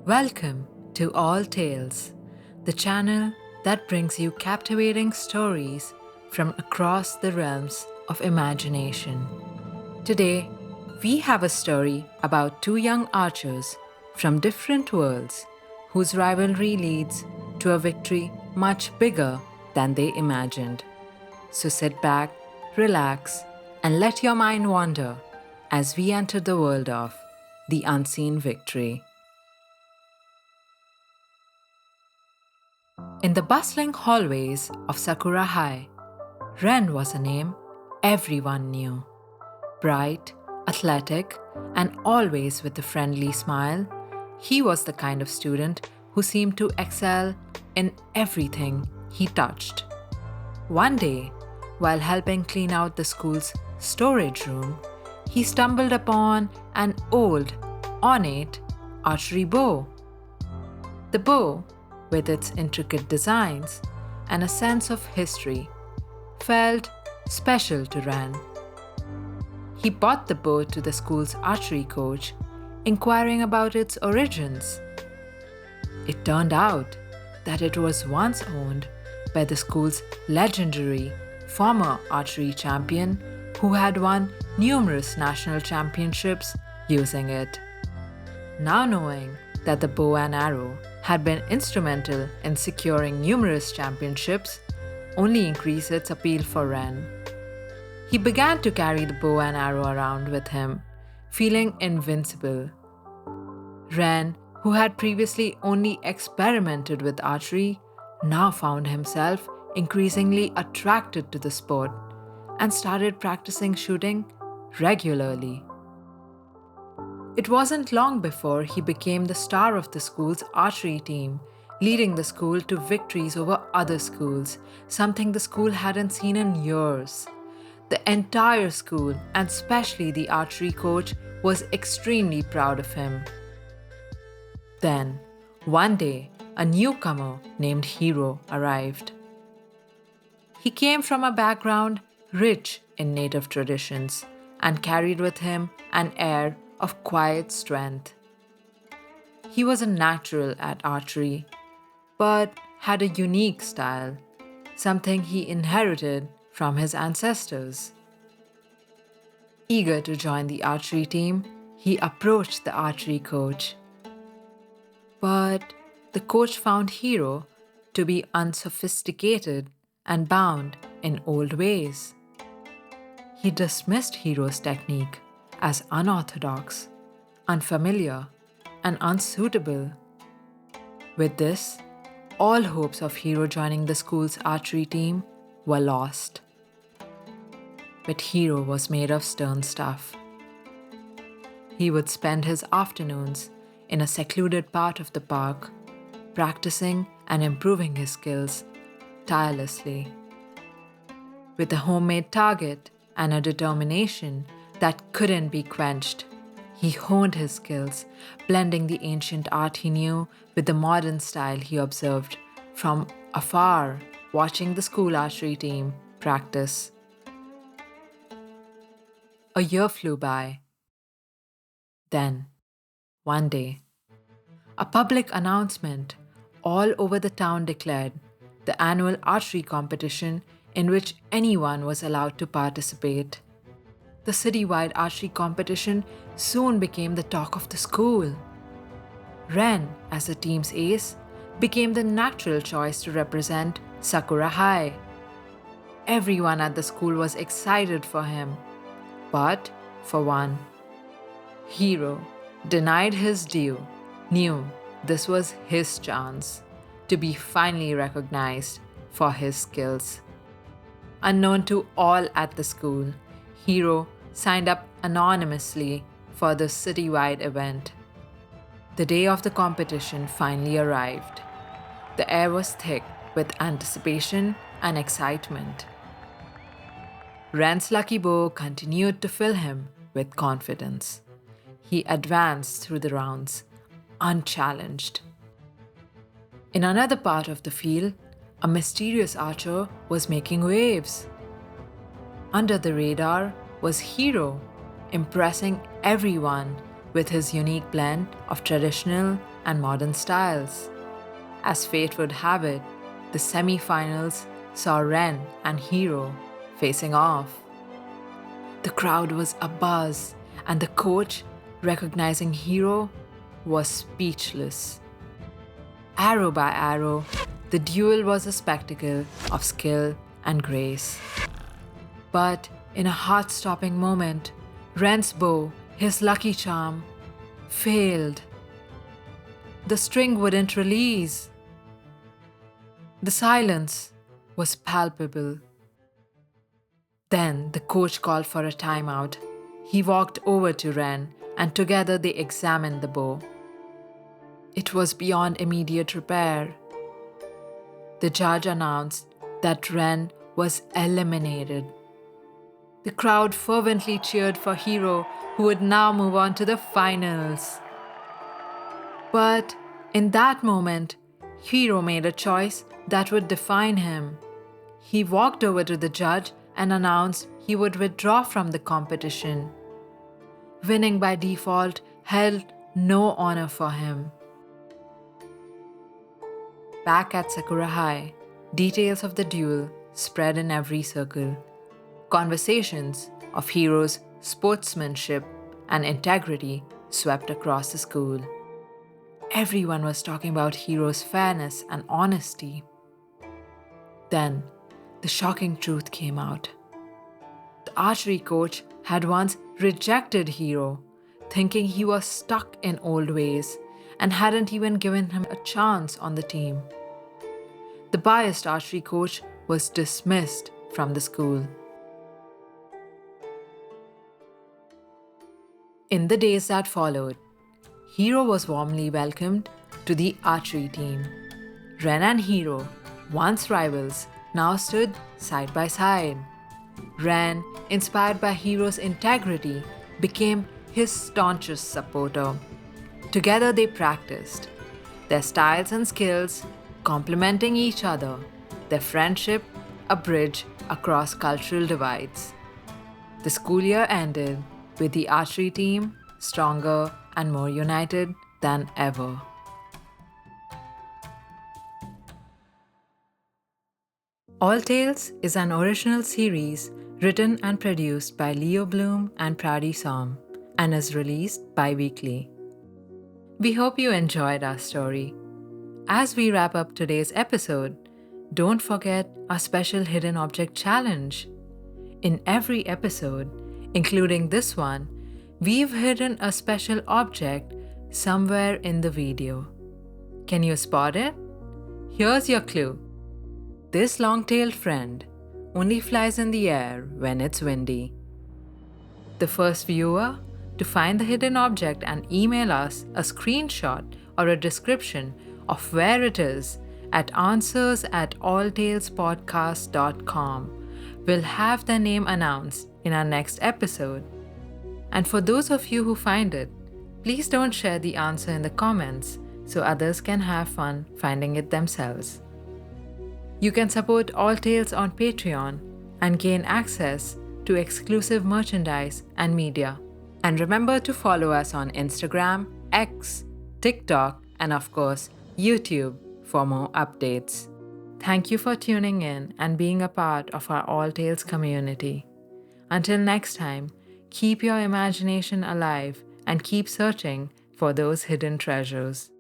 Welcome to All Tales, the channel that brings you captivating stories from across the realms of imagination. Today, we have a story about two young archers from different worlds whose rivalry leads to a victory much bigger than they imagined. So sit back, relax, and let your mind wander as we enter the world of the unseen victory. In the bustling hallways of Sakura High, Ren was a name everyone knew. Bright, athletic, and always with a friendly smile, he was the kind of student who seemed to excel in everything he touched. One day, while helping clean out the school's storage room, he stumbled upon an old, ornate archery bow. The bow, with its intricate designs and a sense of history, felt special to Ren. He brought the bow to the school's archery coach, inquiring about its origins. It turned out that it was once owned by the school's legendary former archery champion who had won numerous national championships using it. Now knowing that the bow and arrow had been instrumental in securing numerous championships, only increased its appeal for Ren. He began to carry the bow and arrow around with him, feeling invincible. Ren, who had previously only experimented with archery, now found himself increasingly attracted to the sport and started practicing shooting regularly. It wasn't long before he became the star of the school's archery team, leading the school to victories over other schools, something the school hadn't seen in years. The entire school, and especially the archery coach, was extremely proud of him. Then, one day, a newcomer named Hiro arrived. He came from a background rich in native traditions and carried with him an air of quiet strength. He was a natural at archery, but had a unique style, something he inherited from his ancestors. Eager to join the archery team, he approached the archery coach. But the coach found Hiro to be unsophisticated and bound in old ways. He dismissed Hiro's technique as unorthodox, unfamiliar, and unsuitable. With this, all hopes of Hiro joining the school's archery team were lost. But Hiro was made of stern stuff. He would spend his afternoons in a secluded part of the park, practicing and improving his skills tirelessly. With a homemade target and a determination that couldn't be quenched, he honed his skills, blending the ancient art he knew with the modern style he observed from afar, watching the school archery team practice. A year flew by. Then, one day, a public announcement all over the town declared the annual archery competition in which anyone was allowed to participate. The citywide archery competition soon became the talk of the school. Ren, as the team's ace, became the natural choice to represent Sakura High. Everyone at the school was excited for him, but for one, Hiro, denied his due, knew this was his chance to be finally recognized for his skills. Unknown to all at the school, Hiro signed up anonymously for the citywide event. The day of the competition finally arrived. The air was thick with anticipation and excitement. Ren's lucky bow continued to fill him with confidence. He advanced through the rounds, unchallenged. In another part of the field, a mysterious archer was making waves. Under the radar was Hiro, impressing everyone with his unique blend of traditional and modern styles. As fate would have it, the semi-finals saw Ren and Hiro facing off. The crowd was abuzz, and the coach, recognizing Hiro, was speechless. Arrow by arrow, the duel was a spectacle of skill and grace. But in a heart-stopping moment, Ren's bow, his lucky charm, failed. The string wouldn't release. The silence was palpable. Then the coach called for a timeout. He walked over to Ren and together they examined the bow. It was beyond immediate repair. The judge announced that Ren was eliminated. The crowd fervently cheered for Hiro, who would now move on to the finals. But in that moment, Hiro made a choice that would define him. He walked over to the judge and announced he would withdraw from the competition. Winning by default held no honor for him. Back at Sakura High, details of the duel spread in every circle. Conversations of Hiro's sportsmanship and integrity swept across the school. Everyone was talking about Hiro's fairness and honesty. Then, the shocking truth came out. The archery coach had once rejected Hiro, thinking he was stuck in old ways and hadn't even given him a chance on the team. The biased archery coach was dismissed from the school. In the days that followed, Hiro was warmly welcomed to the archery team. Ren and Hiro, once rivals, now stood side by side. Ren, inspired by Hiro's integrity, became his staunchest supporter. Together they practiced, their styles and skills complementing each other, their friendship a bridge across cultural divides. The school year ended with the archery team stronger and more united than ever. All Tales is an original series written and produced by Leo Bloom and Prati Soum and is released bi-weekly. We hope you enjoyed our story. As we wrap up today's episode, don't forget our special hidden object challenge. In every episode, including this one, we've hidden a special object somewhere in the video. Can you spot it? Here's your clue. This long-tailed friend only flies in the air when it's windy. The first viewer to find the hidden object and email us a screenshot or a description of where it is at answers@alltalespodcast.com will have their name announced in our next episode. And for those of you who find it, please don't share the answer in the comments so others can have fun finding it themselves. You can support All Tales on Patreon and gain access to exclusive merchandise and media. And remember to follow us on Instagram, X, TikTok, and of course, YouTube for more updates. Thank you for tuning in and being a part of our All Tales community. Until next time, keep your imagination alive and keep searching for those hidden treasures.